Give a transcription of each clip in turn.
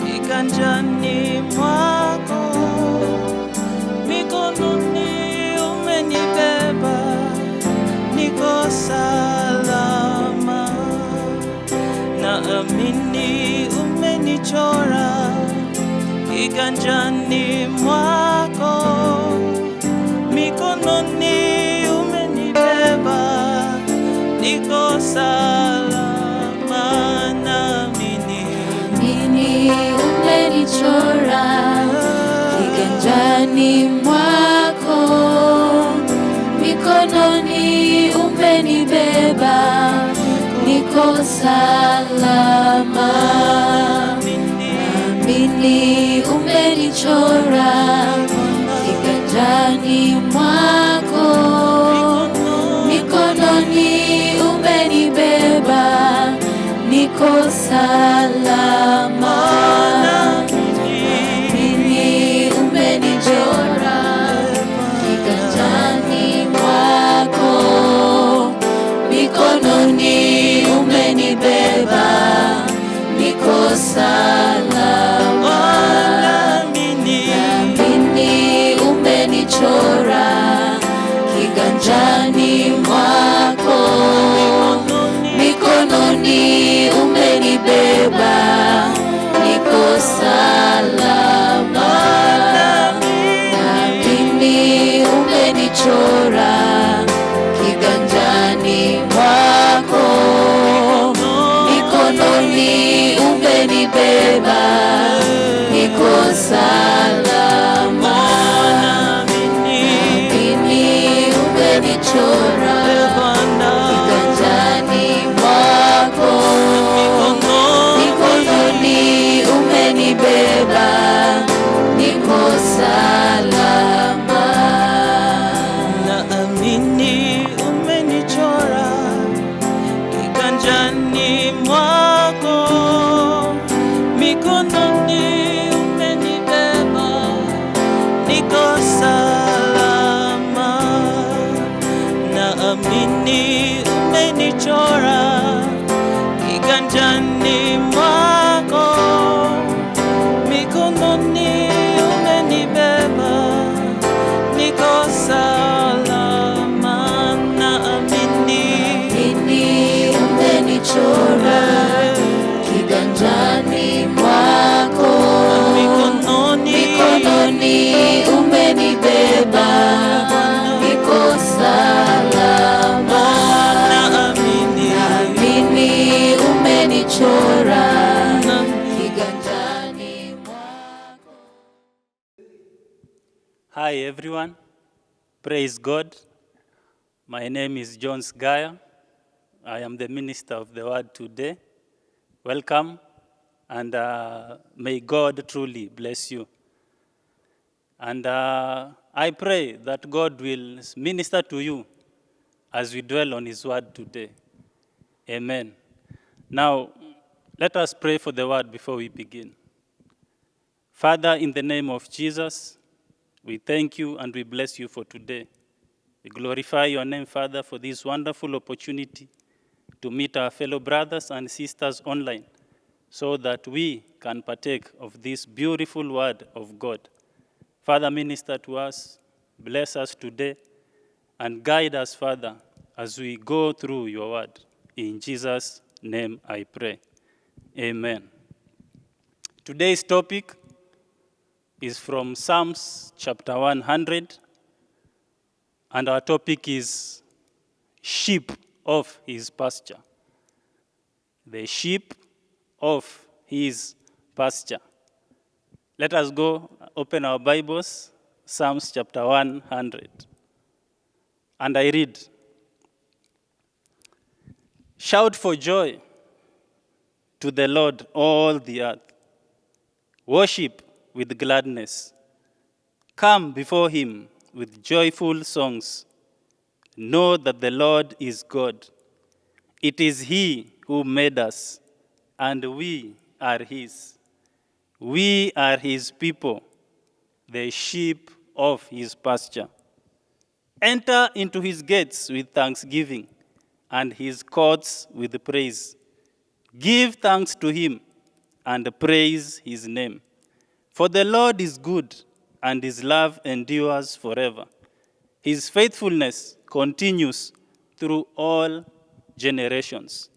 kiganjani mwako, mikononi umenibeba, niko salama. Naamini umenichora kiganjani mwako, mikononi umenibeba, niko salama. Umenichora kiganjani mwako, mikononi umenibeba, niko salama. Naamini umenichora kiganjani mwako, mikononi umenibeba, niko salama. Naamini umenichora kiganjani mwako, mikononi umenibeba, niko salama. Naamini umenichora kiganjani mwako, mikononi umenibeba, niko salama. Naamini umenichora kiganjani mwako, mikononi umenibeba, niko salama. Naamini umenichora kiganjani mwako, mikononi umenibeba, niko salama. Naamini umenichora kiganjani mwako, mikononi umenibeba, niko salama. Naamini umenichora kiganjani mwako, mikononi umenibeba, niko salama. Naamini umenichora kiganjani mwako, mikononi umenibeba, niko salama. Naamini umenichora kiganjani mwako. Hi everyone, praise God. My name is John Sgaya. I am the minister of the word today. Welcome, and may God truly bless you. And I pray that God will minister to you as we dwell on his word today. Amen. Now, let us pray for the word before we begin. Father, in the name of Jesus, we thank you and we bless you for today. We glorify your name, Father, for this wonderful opportunity to meet our fellow brothers and sisters online so that we can partake of this beautiful word of God. Father, minister to us, bless us today, and guide us, Father, as we go through your word. In Jesus' name I pray. Amen. Today's topic is from Psalms chapter 100, and our topic is sheep of his pasture. The sheep of his pasture. Let us go open our Bibles, Psalms chapter 100. And I read, Shout for joy to the Lord, all the earth. Worship with gladness. Come before him with joyful songs. Know that the Lord is God. It is he who made us, and we are his. We are his people, the sheep of his pasture. Enter into his gates with thanksgiving, and his courts with praise. Give thanks to him, and praise his name. For the Lord is good, and his love endures forever. His faithfulness continues through all generations.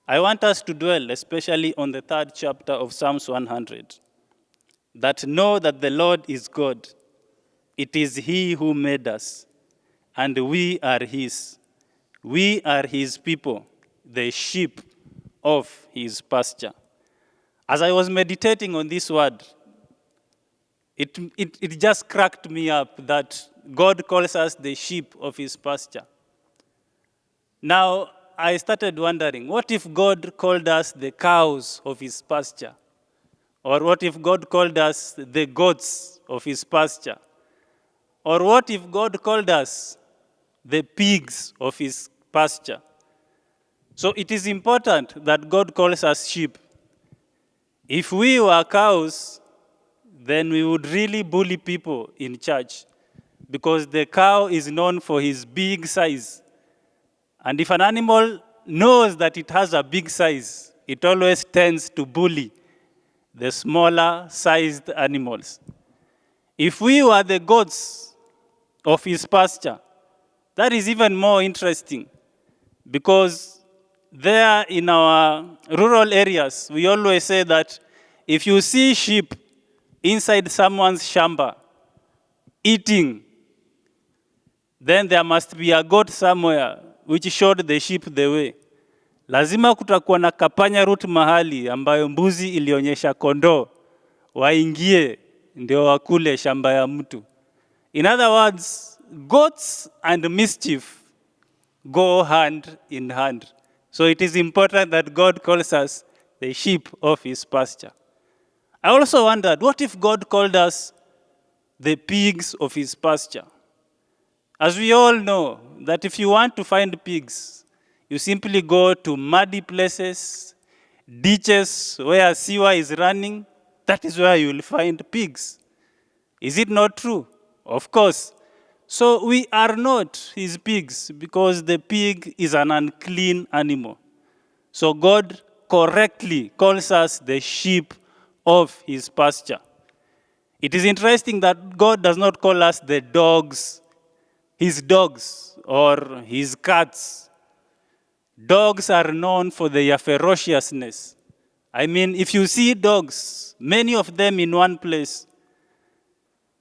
I want us to dwell especially on the 3rd chapter of Psalms 100. That know that the Lord is God. It is he who made us, and we are his. We are his people, the sheep of his pasture. As I was meditating on this word, it just cracked me up that God calls us the sheep of his pasture. Now, I started wondering, what if God called us the cows of his pasture? Or what if God called us the goats of his pasture? Or what if God called us the pigs of his pasture? So it is important that God calls us sheep. If we were cows, then we would really bully people in church, because the cow is known for his big size. And if an animal knows that it has a big size, it always tends to bully the smaller sized animals. If we were the goats of his pasture, that is even more interesting, because there in our rural areas, we always say that if you see sheep inside someone's shamba eating, then there must be a goat somewhere which showed the sheep the way. Lazima kutakuwa na kapanya route mahali ambayo mbuzi ilionyesha kondoo waingie ndio wakule shamba ya mtu. In other words, goats and mischief go hand in hand. So it is important that God calls us the sheep of his pasture. I also wondered, what if God called us the pigs of his pasture? As we all know, that if you want to find pigs, you simply go to muddy places, ditches where sewer is running. That is where you will find pigs. Is it not true? Of course. So we are not his pigs, because the pig is an unclean animal. So God correctly calls us the sheep of his pasture. It is interesting that God does not call us the dogs, his dogs, or his cats. Dogs are known for their ferociousness. I mean, if you see dogs, many of them in one place,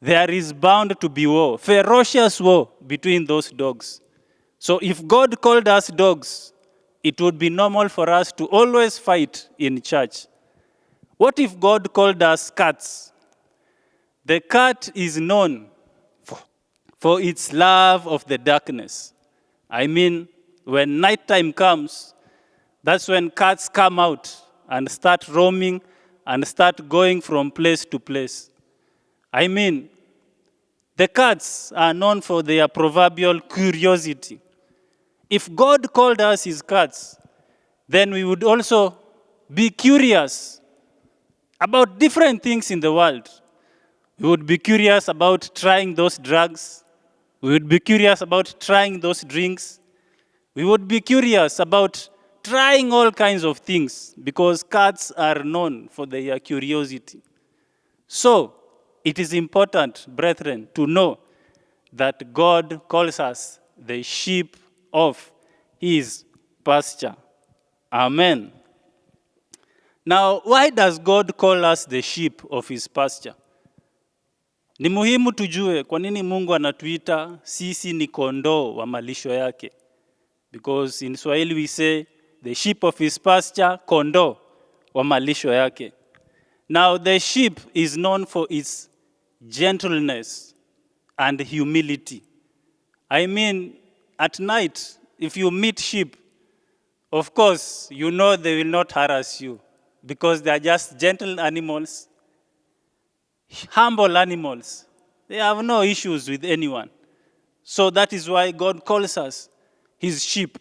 there is bound to be war, ferocious war between those dogs. So if God called us dogs, it would be normal for us to always fight in church. What if God called us cats? The cat is known for its love of the darkness. I mean, when nighttime comes, that's when cats come out and start roaming and start going from place to place. I mean, the cats are known for their proverbial curiosity. If God called us his cats, then we would also be curious about different things in the world. We would be curious about trying those drugs. We would be curious about trying those drinks. We would be curious about trying all kinds of things, because cats are known for their curiosity. So, it is important, brethren, to know that God calls us the sheep of his pasture. Amen. Now, why does God call us the sheep of his pasture? Ni muhimu tujue kwa nini Mungu anatuita sisi ni kondoo wa malisho yake. Because in Swahili we say the sheep of his pasture, kondoo wa malisho yake. Now, the sheep is known for its gentleness and humility. I mean, at night, if you meet sheep, Of course, you know they will not harass you because they are just gentle animals, humble animals. They have no issues with anyone. So that is why God calls us his sheep.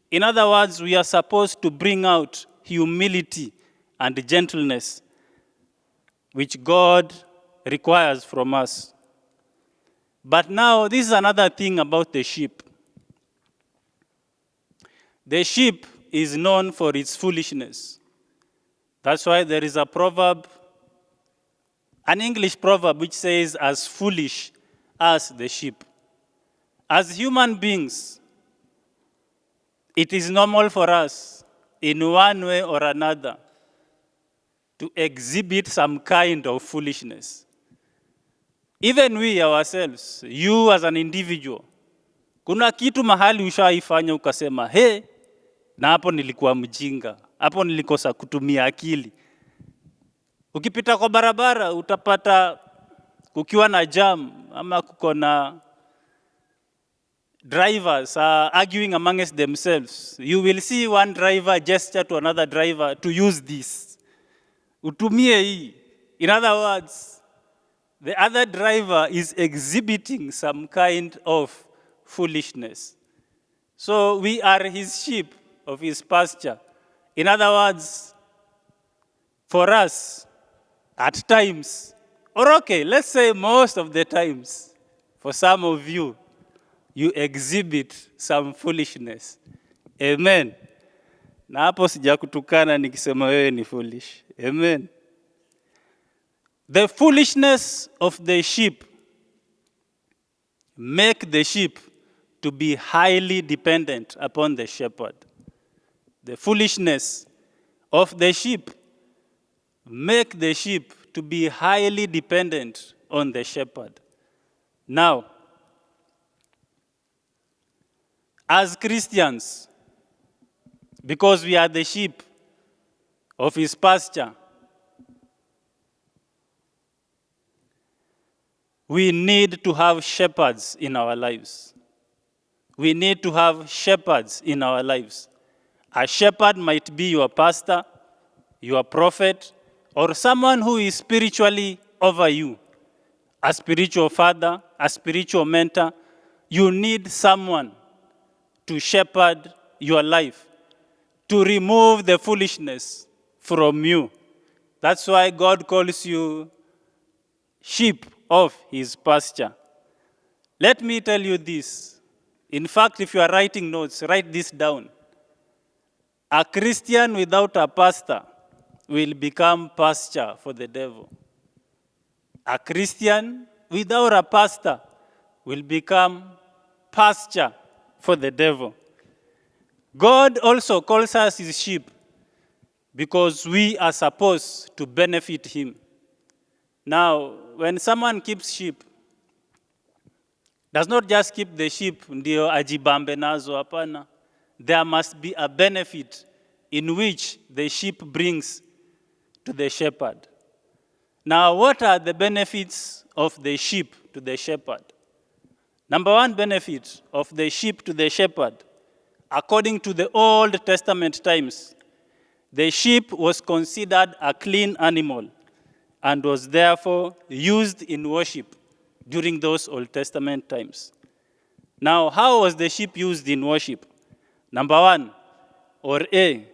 In other words, we are supposed to bring out humility and gentleness, which God requires from us. But now, this is another thing about the sheep. The sheep is known for its foolishness. That's why there is a proverb, an English proverb, which says, as foolish as the sheep. As human beings, it is normal for us, in one way or another, to exhibit some kind of foolishness. Even we ourselves, you as an individual, kuna kitu mahali ushaifanya ukasema, he, na hapo nilikuwa mjinga, hapo nilikosa kutumia akili. Ukipita kwa barabara, utapata kukiwa na jam, ama kuko na drivers are arguing amongst themselves. You will see one driver gesture to another driver to use this. Utumie hii. In other words, the other driver is exhibiting some kind of foolishness. So we are his sheep of his pasture. In other words, for us, at times, or okay, let's say most of the times, for some of you, you exhibit some foolishness. Amen. Na hapo sijakutukana nikisema wewe ni foolish. Amen. The foolishness of the sheep make the sheep to be highly dependent upon the shepherd. The foolishness of the sheep make the sheep to be highly dependent on the shepherd. Now, as Christians, because we are the sheep of his pasture, we need to have shepherds in our lives. We need to have shepherds in our lives. A shepherd might be your pastor, your prophet, or someone who is spiritually over you. A spiritual father, a spiritual mentor. You need someone to shepherd your life, to remove the foolishness from you. That's why God calls you sheep of his pasture. Let me tell you this. In fact, if you are writing notes, write this down. A Christian without a pastor will become pasture for the devil. A Christian without a pastor will become pasture for the devil. God also calls us his sheep because we are supposed to benefit him. Now, when someone keeps sheep, does not just keep the sheep ndio ajibambe nazo, hapana. There must be a benefit in which the sheep brings to the shepherd. Now, what are the benefits of the sheep to the shepherd? Number one benefit of the sheep to the shepherd, according to the Old Testament times, the sheep was considered a clean animal and was therefore used in worship during those Old Testament times. Now, how was the sheep used in worship? Number one, or A,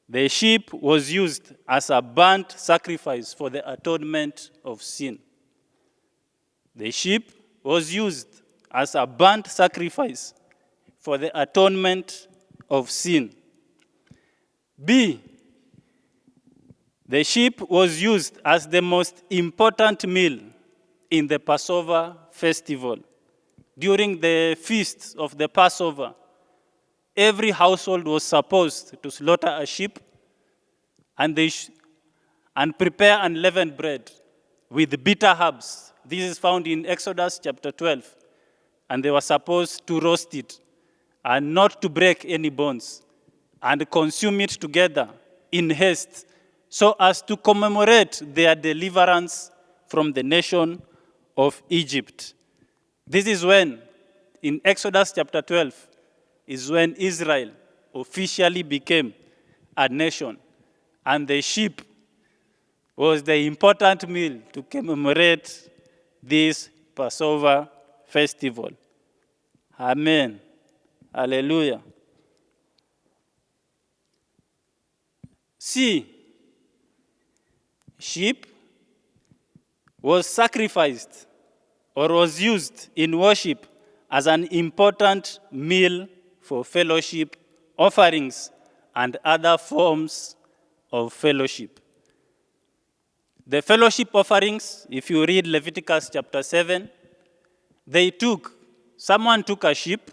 the sheep was used as a burnt sacrifice for the atonement of sin. The sheep was used as a burnt sacrifice for the atonement of sin. B, the sheep was used as the most important meal in the Passover festival. During the feast of the Passover, every household was supposed to slaughter a sheep and prepare unleavened bread with bitter herbs. This is found in Exodus chapter 12. And they were supposed to roast it and not to break any bones and consume it together in haste so as to commemorate their deliverance from the nation of Egypt. This is when, in Exodus chapter 12, is when Israel officially became a nation. And the sheep was the important meal to commemorate this Passover festival. Amen. Hallelujah. See, sheep was sacrificed or was used in worship as an important meal for fellowship offerings and other forms of fellowship. The fellowship offerings, if you read Leviticus chapter 7, someone took a sheep,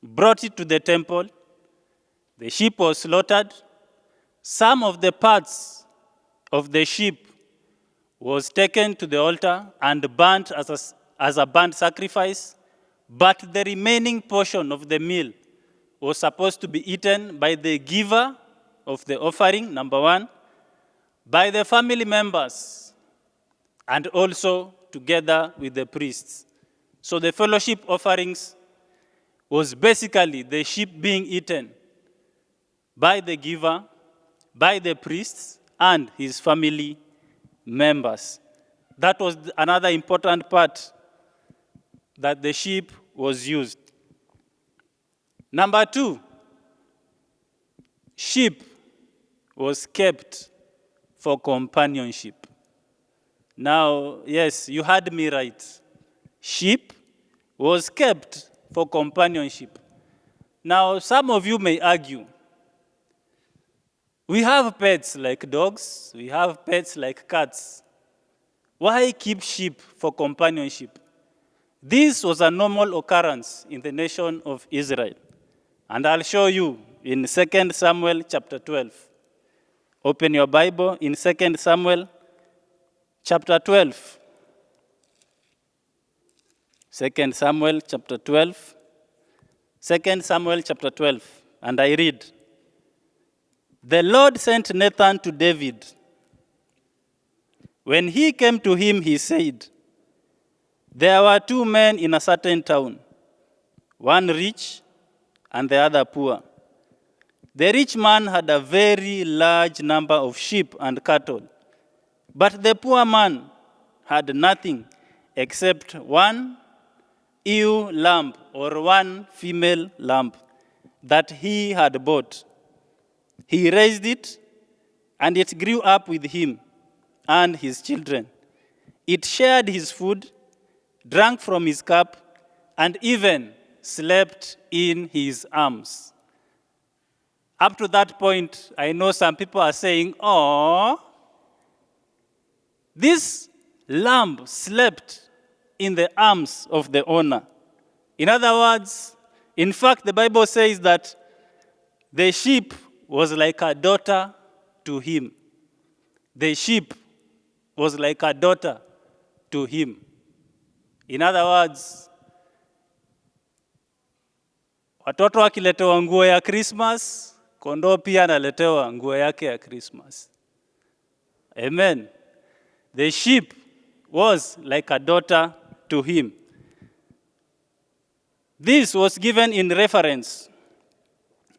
brought it to the temple, the sheep was slaughtered, some of the parts of the sheep was taken to the altar and burnt as a burnt sacrifice, but the remaining portion of the meal was supposed to be eaten by the giver of the offering, number one, by the family members, and also together with the priests. So the fellowship offerings was basically the sheep being eaten by the giver, by the priests, and his family members. That was another important part that the sheep was used. Number two, sheep was kept for companionship. Now, yes, you heard me right. Sheep was kept for companionship. Now, some of you may argue, we have pets like dogs, we have pets like cats. Why keep sheep for companionship? This was a normal occurrence in the nation of Israel. And I'll show you in 2 Samuel chapter 12. Open your Bible in 2 Samuel chapter 12. 2 Samuel chapter 12. 2 Samuel chapter 12. And I read, "The Lord sent Nathan to David. When he came to him, he said, 'There were two men in a certain town, one rich and the other poor. The rich man had a very large number of sheep and cattle, but the poor man had nothing except one ewe lamb or one female lamb that he had bought. He raised it, and it grew up with him and his children. It shared his food, drank from his cup, and even slept in his arms.'" Up to that point, I know some people are saying, "Oh, this lamb slept in the arms of the owner." In other words, in fact, the Bible says that the sheep was like a daughter to him. The sheep was like a daughter to him. In other words, watoto wakiletewa nguo ya Christmas, kondoo pia analetewa nguo yake ya Christmas. Amen. The sheep was like a daughter to him. This was given in reference.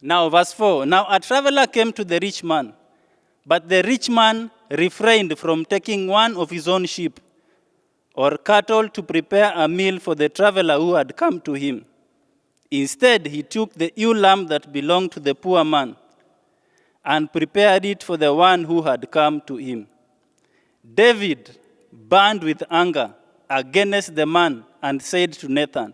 Now, verse 4. "Now a traveler came to the rich man, but the rich man refrained from taking one of his own sheep or cattle to prepare a meal for the traveler who had come to him. Instead, he took the ewe lamb that belonged to the poor man and prepared it for the one who had come to him. David burned with anger against the man and said to Nathan,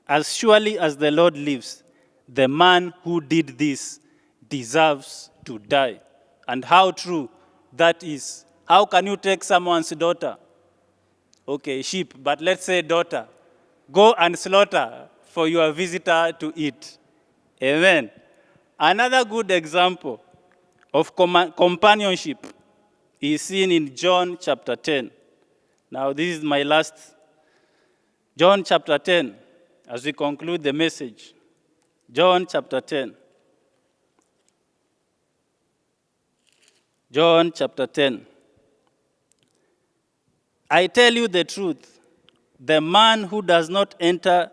'As surely as the Lord lives, the man who did this deserves to die.'" And how true that is. How can you take someone's daughter? Okay, sheep, but let's say daughter. Go and slaughter for your visitor to eat. Amen. Another good example of companionship is seen in John chapter 10. Now, this is my last. John chapter 10, as we conclude the message. John chapter 10. John chapter 10. "I tell you the truth, the man who does not enter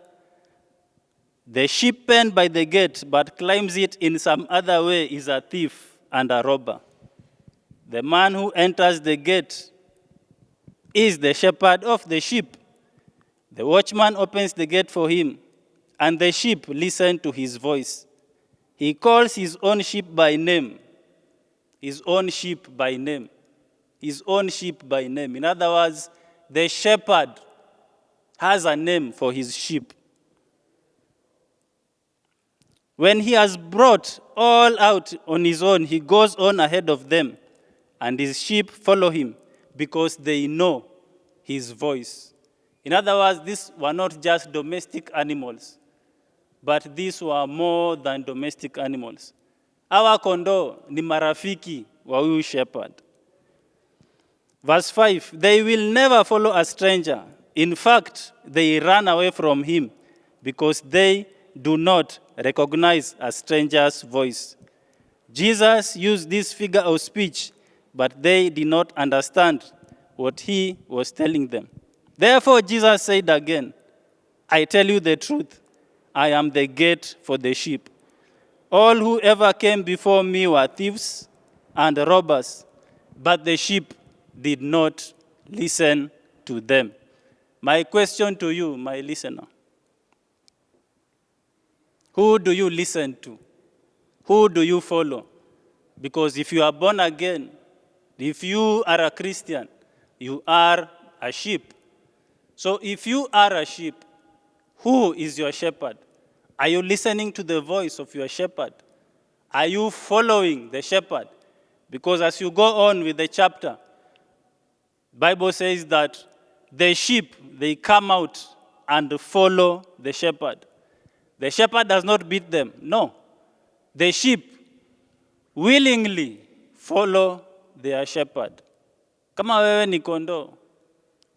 The sheep pen by the gate, but climbs it in some other way, is a thief and a robber. The man who enters the gate is the shepherd of the sheep. The watchman opens the gate for him, and the sheep listen to his voice. He calls his own sheep by name. His own sheep by name. His own sheep by name. In other words, the shepherd has a name for his sheep. When he has brought all out on his own, he goes on ahead of them, and his sheep follow him because they know his voice. In other words, these were not just domestic animals, but these were more than domestic animals. Hawa kondoo ni marafiki wa huyu shepherd. Verse 5, they will never follow a stranger. In fact, they run away from him because they do not recognize a stranger's voice. Jesus used this figure of speech, but they did not understand what he was telling them. Therefore, Jesus said again, I tell you the truth, I am the gate for the sheep. All who ever came before me were thieves and robbers, but the sheep did not listen to them. My question to you, my listener, who do you listen to? Who do you follow? Because if you are born again, if you are a Christian, you are a sheep. So if you are a sheep, who is your shepherd? Are you listening to the voice of your shepherd? Are you following the shepherd? Because as you go on with the chapter, Bible says that the sheep, they come out and follow the shepherd. The shepherd does not beat them. No. The sheep willingly follow their shepherd. Kama wewe ni kondoo,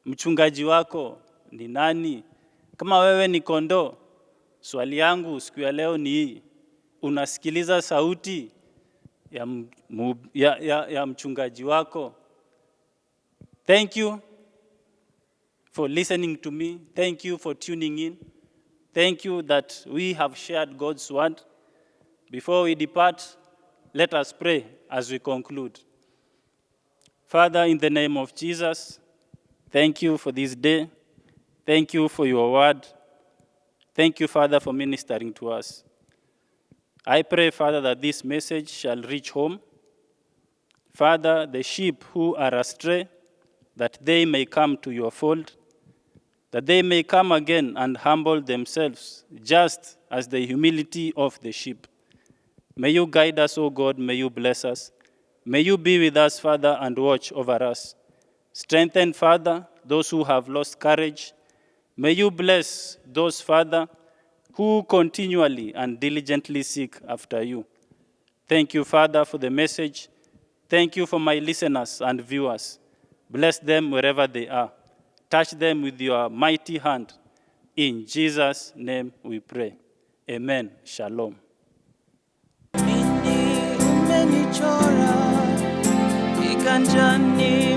mchungaji wako ni nani? Kama wewe ni kondoo, swali yangu siku ya leo ni hii. Unasikiliza sauti ya mchungaji wako? Thank you for listening to me. Thank you for tuning in. Thank you that we have shared God's word. Before we depart, let us pray as we conclude. Father, in the name of Jesus, thank you for this day. Thank you for your word. Thank you, Father, for ministering to us. I pray, Father, that this message shall reach home. Father, the sheep who are astray, that they may come to your fold, that they may come again and humble themselves, just as the humility of the sheep. May you guide us, O God, may you bless us. May you be with us, Father, and watch over us. Strengthen, Father, those who have lost courage. May you bless those, Father, who continually and diligently seek after you. Thank you, Father, for the message. Thank you for my listeners and viewers. Bless them wherever they are. Touch them with your mighty hand. In Jesus' name we pray. Amen. Shalom. Mimi umenichora kiganjani